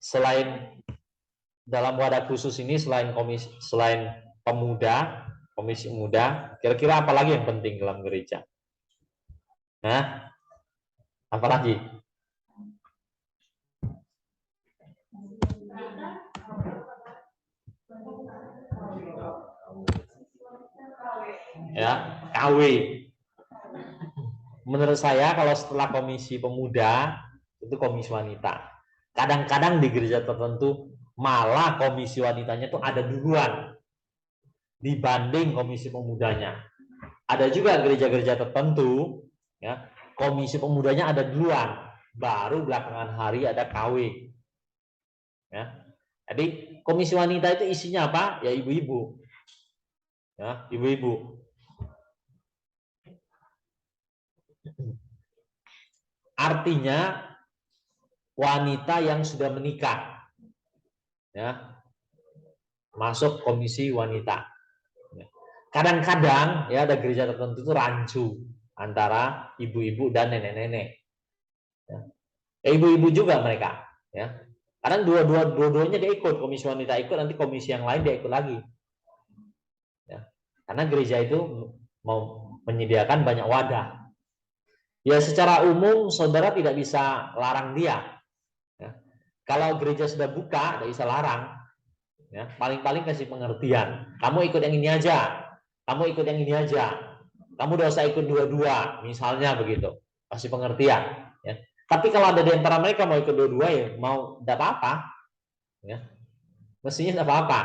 selain dalam wadah khusus ini, selain pemuda, komisi muda, kira-kira apa lagi yang penting dalam gereja? Nah, apa lagi? Ya, KW. Menurut saya kalau setelah komisi pemuda itu komisi wanita. Kadang-kadang di gereja tertentu malah komisi wanitanya tuh ada duluan dibanding komisi pemudanya. Ada juga gereja-gereja tertentu ya, komisi pemudanya ada duluan, baru belakangan hari ada KW. Ya. Jadi komisi wanita itu isinya apa? Ya ibu-ibu. Ya, ibu-ibu. Artinya wanita yang sudah menikah. Ya. Masuk komisi wanita. Kadang-kadang ya ada gereja tertentu itu rancu antara ibu-ibu dan nenek-nenek. Ya, ibu-ibu juga mereka. Ya. Kadang dua-duanya dia ikut, komisi wanita ikut, nanti komisi yang lain dia ikut lagi. Ya. Karena gereja itu mau menyediakan banyak wadah. Ya secara umum saudara tidak bisa larang dia. Ya. Kalau gereja sudah buka, tidak bisa larang. Ya. Paling-paling kasih pengertian. Kamu ikut yang ini aja. Kamu ikut yang ini aja. Kamu tidak usah ikut dua-dua. Misalnya begitu. Kasih pengertian. Ya. Tapi kalau ada di antara mereka mau ikut dua-dua ya mau tidak apa-apa. Ya. Mestinya tidak apa-apa.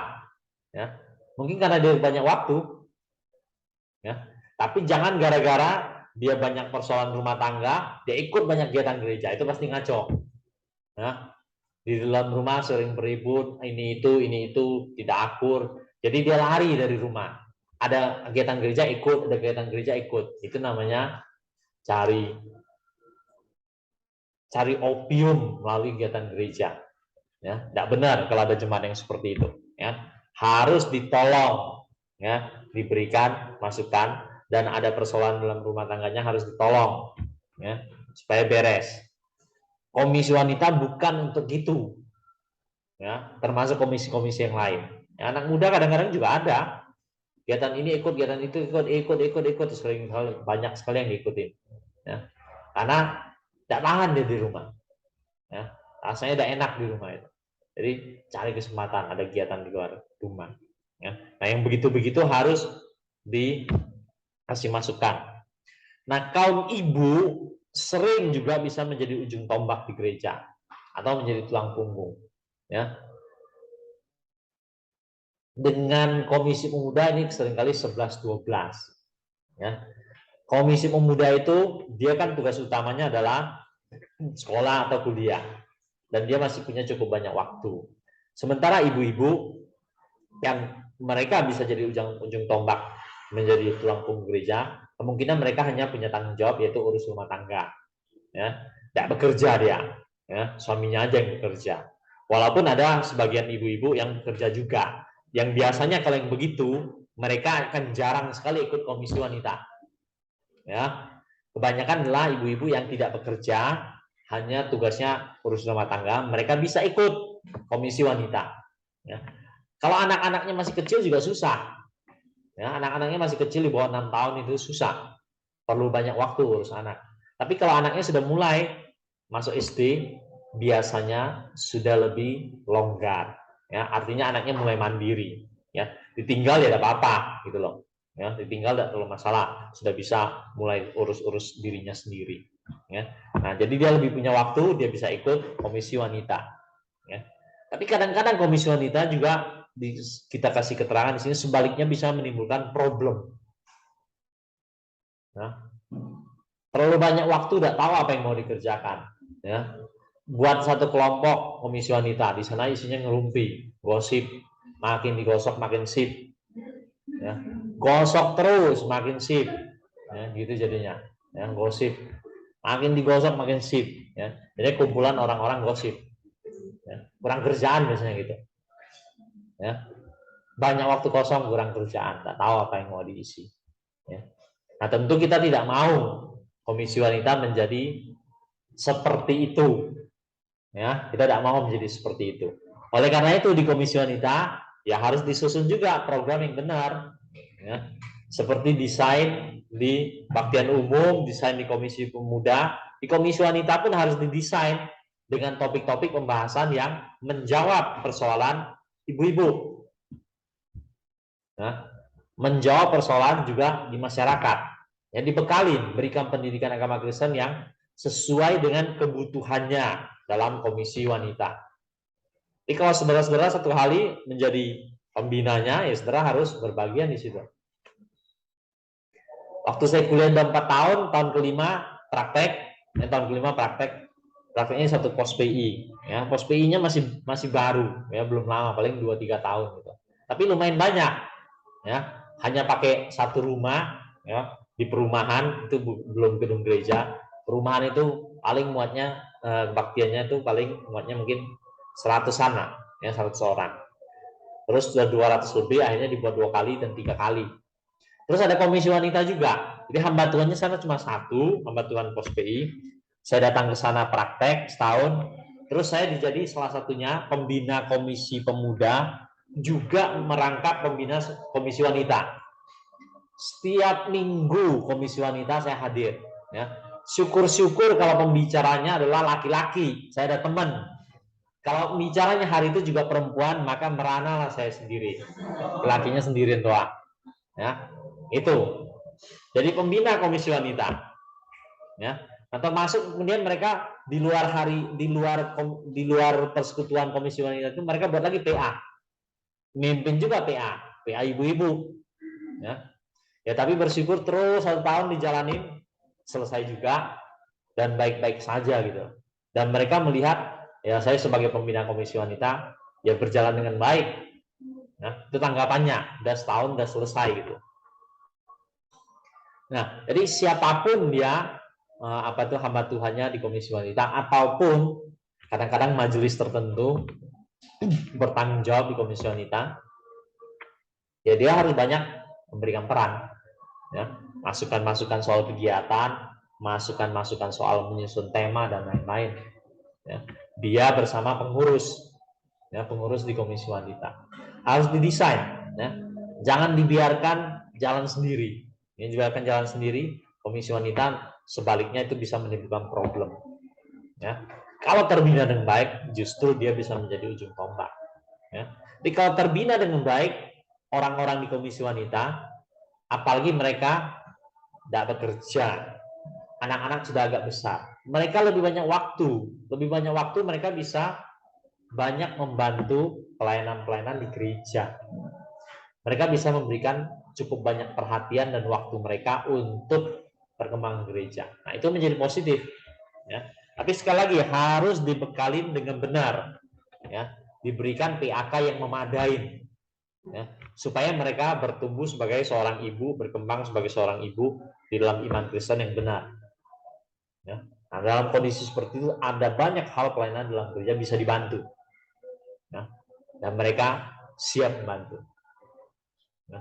Ya. Mungkin karena dia banyak waktu. Ya. Tapi jangan gara-gara dia banyak persoalan rumah tangga, dia ikut banyak kegiatan gereja, itu pasti ngaco. Ya. Di dalam rumah sering beribut, ini itu, tidak akur. Jadi dia lari dari rumah. Ada kegiatan gereja ikut, ada kegiatan gereja ikut. Itu namanya cari opium melalui kegiatan gereja. Ya, tidak benar kalau ada jemaat yang seperti itu. Ya, harus ditolong, ya, diberikan masukan, dan ada persoalan dalam rumah tangganya harus ditolong, ya, supaya beres. Komisi wanita bukan untuk itu, ya, termasuk komisi-komisi yang lain. Ya, anak muda kadang-kadang juga ada kegiatan ini ikut, kegiatan itu ikut, sering banyak sekali yang diikutin, ya, karena tidak tahan dia di rumah, ya, rasanya tidak enak di rumah itu. Jadi cari kesempatan ada kegiatan di luar rumah. Ya. Nah yang begitu-begitu harus dikasih masukan. Nah kaum ibu sering juga bisa menjadi ujung tombak di gereja atau menjadi tulang punggung. Ya. Dengan komisi pemuda ini seringkali 11-12. Ya. Komisi pemuda itu dia kan tugas utamanya adalah sekolah atau kuliah dan dia masih punya cukup banyak waktu. Sementara ibu-ibu yang mereka bisa jadi ujung tombak menjadi tulang punggung gereja, kemungkinan mereka hanya punya tanggung jawab yaitu urus rumah tangga, ya, tidak bekerja dia, ya, suaminya aja yang bekerja. Walaupun ada sebagian ibu-ibu yang bekerja juga, yang biasanya kalau yang begitu mereka akan jarang sekali ikut komisi wanita, ya. Kebanyakan adalah ibu-ibu yang tidak bekerja, hanya tugasnya urus rumah tangga, mereka bisa ikut komisi wanita. Ya. Kalau anak-anaknya masih kecil juga susah. Ya, anak-anaknya masih kecil di bawah 6 tahun itu susah. Perlu banyak waktu urus anak. Tapi kalau anaknya sudah mulai masuk SD, biasanya sudah lebih longgar. Ya, artinya anaknya mulai mandiri. Ya, ditinggal ya tidak apa-apa gitu loh. Ya, ditinggal tidak terlalu masalah, sudah bisa mulai urus-urus dirinya sendiri. Ya. Nah, jadi dia lebih punya waktu, dia bisa ikut komisi wanita. Ya. Tapi kadang-kadang komisi wanita juga kita kasih keterangan di sini sebaliknya bisa menimbulkan problem. Nah, terlalu banyak waktu tidak tahu apa yang mau dikerjakan. Ya. Buat satu kelompok komisi wanita di sana isinya ngerumpi, gosip, makin digosok makin sip. Ya. Gosok terus makin sip. Ya, gitu jadinya. Ya, gosip. Makin digosok makin sip. Ya. Jadi kumpulan orang-orang gosip. Ya. Kurang kerjaan biasanya gitu. Ya. Banyak waktu kosong, kurang kerjaan, tak tahu apa yang mau diisi. Ya. Nah tentu kita tidak mau komisi wanita menjadi seperti itu. Ya, kita tidak mau menjadi seperti itu. Oleh karena itu di Komisi Wanita ya harus disusun juga program yang benar, ya. Seperti desain di Baktian Umum, desain di Komisi Pemuda, di Komisi Wanita pun harus didesain dengan topik-topik pembahasan yang menjawab persoalan ibu-ibu, ya. Menjawab persoalan juga di masyarakat. Ya, dibekali berikan pendidikan agama Kristen yang sesuai dengan kebutuhannya dalam Komisi Wanita. Jadi kalau saudara-saudara satu kali menjadi pembinanya, ya saudara harus berbagian di situ. Waktu saya kuliah udah 4 tahun, tahun kelima praktek, tahun kelima prakteknya satu pos PI. Ya, pos PI-nya masih baru, ya belum lama, paling 2-3 tahun gitu. Tapi lumayan banyak, ya. Hanya pakai satu rumah, ya, di perumahan itu belum gedung gereja. Perumahan itu paling muatnya baktiannya itu paling muatnya mungkin 100-an lah, ya 100 orang. Terus sudah 200 lebih, akhirnya dibuat 2 kali dan 3 kali. Terus ada komisi wanita juga. Jadi hamba Tuhannya sana cuma satu, hamba Tuhan pos PI. Saya datang ke sana praktek setahun. Terus saya dijadi salah satunya pembina komisi pemuda, juga merangkap pembina komisi wanita. Setiap minggu komisi wanita saya hadir. Ya. Syukur-syukur kalau pembicaranya adalah laki-laki. Saya ada teman. Kalau bicaranya hari itu juga perempuan, maka merana lah saya sendiri. Lakinya sendiri doang. Ya, itu. Jadi pembina komisi wanita, ya. Atau masuk kemudian mereka di luar persekutuan komisi wanita itu mereka buat lagi PA, mimpin juga PA ibu-ibu, ya. Ya tapi bersyukur terus 1 tahun dijalanin selesai juga dan baik-baik saja gitu. Dan mereka melihat ya saya sebagai pembina komisi wanita ya berjalan dengan baik. Nah, itu tanggapannya, udah setahun udah selesai gitu. Nah, jadi siapapun dia apa itu hamba Tuhannya di komisi wanita ataupun kadang-kadang majelis tertentu bertanggung jawab di komisi wanita, ya dia harus banyak memberikan peran, ya, masukan-masukan soal kegiatan, masukan-masukan soal menyusun tema dan lain-lain. Ya. Dia bersama pengurus, ya, pengurus di komisi wanita harus didesain, ya. Jangan dibiarkan jalan sendiri. Yang dibiarkan jalan sendiri, komisi wanita sebaliknya itu bisa menimbulkan problem. Ya. Kalau terbina dengan baik, justru dia bisa menjadi ujung tombak. Ya. Jadi kalau terbina dengan baik, orang-orang di komisi wanita, apalagi mereka tidak bekerja, anak-anak sudah agak besar, mereka lebih banyak waktu mereka bisa banyak membantu pelayanan-pelayanan di gereja. Mereka bisa memberikan cukup banyak perhatian dan waktu mereka untuk perkembangan gereja. Nah, itu menjadi positif, ya. Tapi sekali lagi harus dibekali dengan benar, ya. Diberikan PAK yang memadai, ya, supaya mereka bertumbuh sebagai seorang ibu, berkembang sebagai seorang ibu di dalam iman Kristen yang benar. Ya. Nah, dalam kondisi seperti itu ada banyak hal pelayanan dalam gereja bisa dibantu, ya, dan mereka siap membantu. Ya.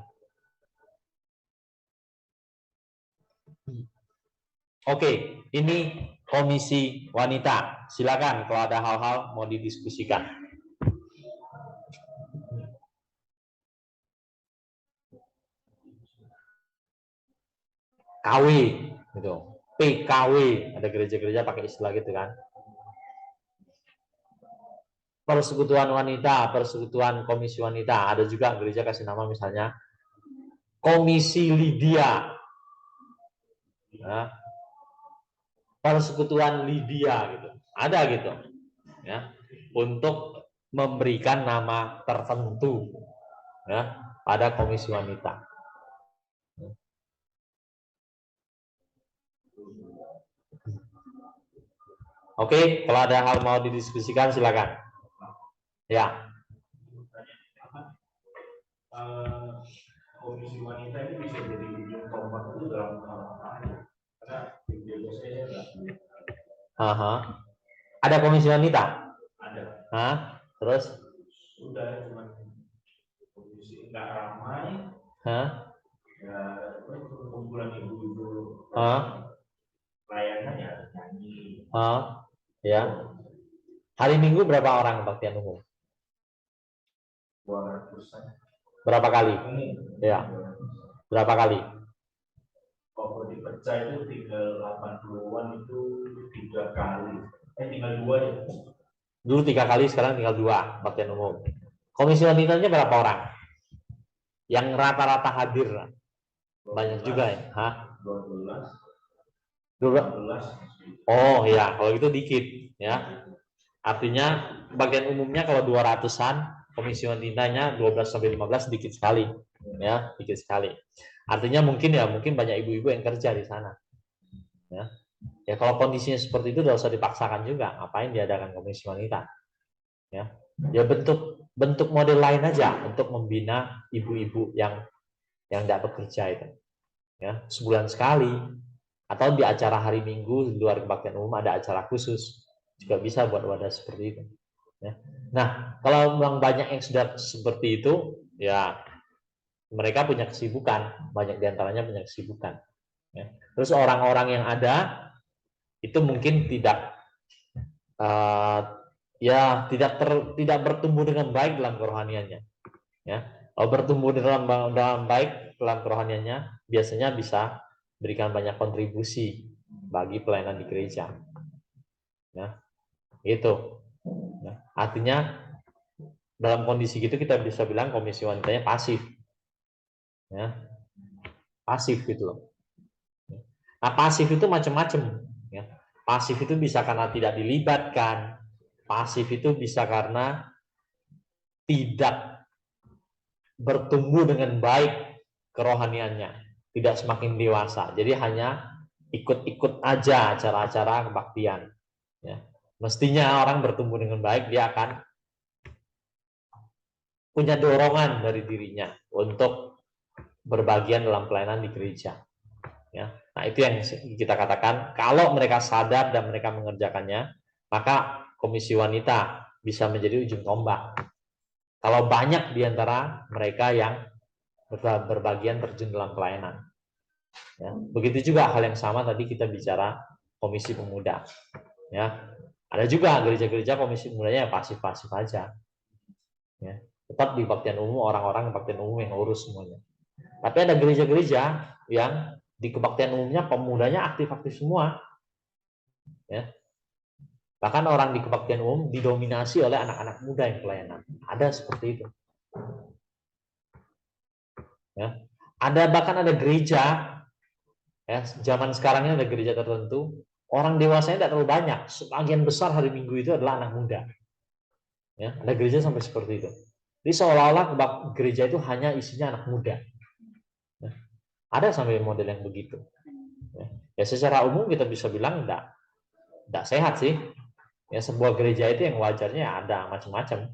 Oke, ini komisi wanita. Silakan kalau ada hal-hal mau didiskusikan. KW, gitu. PKW, ada gereja-gereja pakai istilah gitu kan. Persekutuan wanita, persekutuan komisi wanita, ada juga gereja kasih nama misalnya Komisi Lydia, ya. Persekutuan Lydia gitu, ada gitu, ya, untuk memberikan nama tertentu, ya, pada komisi wanita. Oke, kalau ada hal mau didiskusikan silakan. Ya. Komisi wanita ini bisa jadi ujung tombak itu dalam karena di saya ada komisi wanita? Ada. Hah? Terus? Sudah cuma komisi nggak ramai. Hah? Ya, kumpulan ibu-ibu. Layanan ya nyanyi. Ya. Hari Minggu berapa orang kebaktian umum? 200-an. Berapa kali? Ya. Berapa kali? Kalau dipecah itu tinggal 80-an itu 3 kali. Tinggal 2 ya. Dulu 3 kali, sekarang tinggal 2 kebaktian umum. Komisi wanitanya berapa orang? Yang rata-rata hadir. Banyak 12, juga ya. Hah? 12. 12. Oh ya, kalau itu dikit ya. Artinya bagian umumnya kalau 200-an, komisi wanitanya 12 sampai 15 sedikit sekali. Ya, sedikit sekali. Artinya mungkin banyak ibu-ibu yang kerja di sana. Ya. Ya kalau kondisinya seperti itu tidak usah dipaksakan juga. Ngapain diadakan komisi wanita? Ya. Ya bentuk model lain aja untuk membina ibu-ibu yang tidak bekerja itu. Ya, sebulan sekali atau di acara hari Minggu di luar kebaktian umum ada acara khusus juga bisa buat wadah seperti itu. Ya. Nah, kalau memang banyak yang sudah seperti itu, ya mereka punya kesibukan, banyak diantaranya punya kesibukan. Ya. Terus orang-orang yang ada itu mungkin tidak tidak bertumbuh dengan baik dalam kerohaniannya. Ya, kalau bertumbuh dalam baik dalam kerohaniannya, biasanya bisa berikan banyak kontribusi bagi pelayanan di gereja. Ya, itu. Ya, artinya dalam kondisi gitu kita bisa bilang komisi wanitanya pasif. Ya, pasif gitu loh. Nah, pasif itu macam-macam. Ya. Pasif itu bisa karena tidak dilibatkan. Pasif itu bisa karena tidak bertumbuh dengan baik kerohaniannya, tidak semakin dewasa. Jadi hanya ikut-ikut aja acara-acara kebaktian. Ya. Mestinya orang bertumbuh dengan baik, dia akan punya dorongan dari dirinya untuk berbagian dalam pelayanan di gereja. Ya. Nah itu yang kita katakan, kalau mereka sadar dan mereka mengerjakannya, maka komisi wanita bisa menjadi ujung tombak. Kalau banyak di antara mereka yang berbagian terjun dalam pelayanan. Ya. Begitu juga hal yang sama tadi kita bicara komisi pemuda. Ya. Ada juga gereja-gereja komisi pemudanya pasif-pasif aja. Ya. Tetap di kebaktian umum, orang-orang kebaktian umum yang urus semuanya. Tapi ada gereja-gereja yang di kebaktian umumnya pemudanya aktif-aktif semua. Ya. Bahkan orang di kebaktian umum didominasi oleh anak-anak muda yang pelayanan. Ada seperti itu. Ya. Bahkan ada gereja, ya, zaman sekarang ini ada gereja tertentu, orang dewasanya tidak terlalu banyak. Sebagian besar hari Minggu itu adalah anak muda. Ya, ada gereja sampai seperti itu. Jadi seolah-olah gereja itu hanya isinya anak muda. Ya. Ada sampai model yang begitu. Ya, secara umum kita bisa bilang tidak sehat sih. Ya, sebuah gereja itu yang wajarnya ada macam-macam.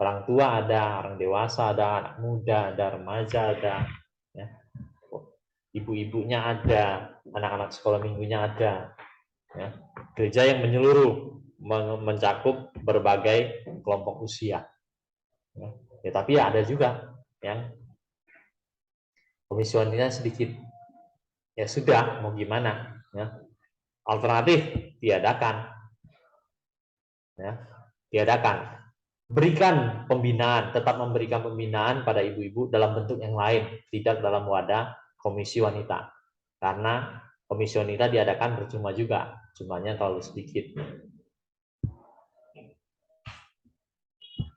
Orang tua ada, orang dewasa ada, anak muda ada, remaja ada, ya. Ibu-ibunya ada, anak-anak sekolah minggunya ada. Ya. Gereja yang menyeluruh, mencakup berbagai kelompok usia. Ya, tapi ya ada juga yang komisi wanitanya sedikit. Ya sudah, mau gimana? Ya. Alternatif diadakan. Ya. Diadakan. Berikan pembinaan, tetap memberikan pembinaan pada ibu-ibu dalam bentuk yang lain, tidak dalam wadah komisi wanita. Karena komisi wanita diadakan percuma juga, jumlahnya terlalu sedikit.